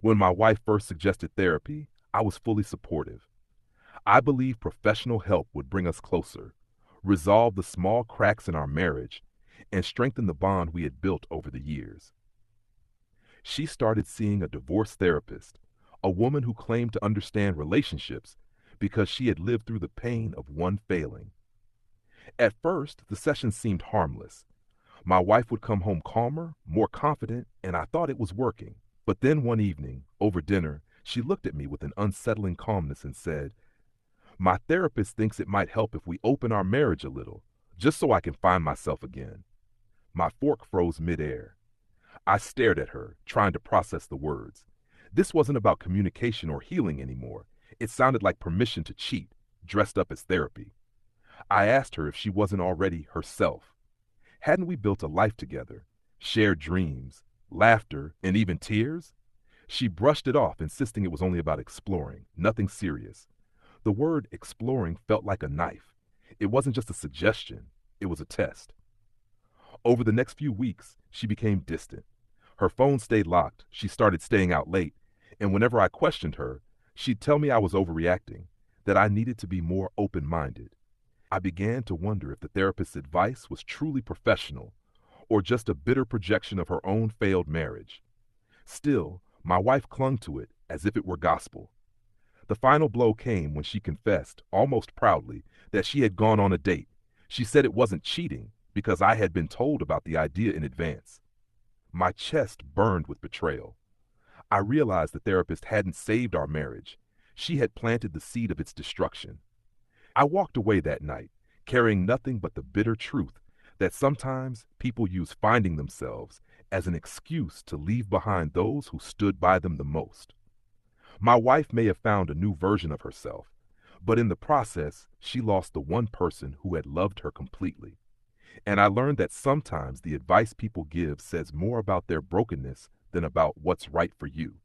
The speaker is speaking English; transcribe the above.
When my wife first suggested therapy, I was fully supportive. I believed professional help would bring us closer, resolve the small cracks in our marriage, and strengthen the bond we had built over the years. She started seeing a divorce therapist, a woman who claimed to understand relationships because she had lived through the pain of one failing. At first, the session seemed harmless. My wife would come home calmer, more confident, and I thought it was working. But then one evening, over dinner, she looked at me with an unsettling calmness and said, "My therapist thinks it might help if we open our marriage a little, just so I can find myself again." My fork froze midair. I stared at her, trying to process the words. This wasn't about communication or healing anymore. It sounded like permission to cheat, dressed up as therapy. I asked her if she wasn't already herself. Hadn't we built a life together, shared dreams, laughter, and even tears? She brushed it off, insisting it was only about exploring, nothing serious. The word exploring felt like a knife. It wasn't just a suggestion, it was a test. Over the next few weeks, she became distant. Her phone stayed locked, she started staying out late, and whenever I questioned her, she'd tell me I was overreacting, that I needed to be more open minded. I began to wonder if the therapist's advice was truly professional or just a bitter projection of her own failed marriage. Still, my wife clung to it as if it were gospel. The final blow came when she confessed, almost proudly, that she had gone on a date. She said it wasn't cheating because I had been told about the idea in advance. My chest burned with betrayal. I realized the therapist hadn't saved our marriage. She had planted the seed of its destruction. I walked away that night, carrying nothing but the bitter truth that sometimes people use finding themselves as an excuse to leave behind those who stood by them the most. My wife may have found a new version of herself, but in the process, she lost the one person who had loved her completely. And I learned that sometimes the advice people give says more about their brokenness than about what's right for you.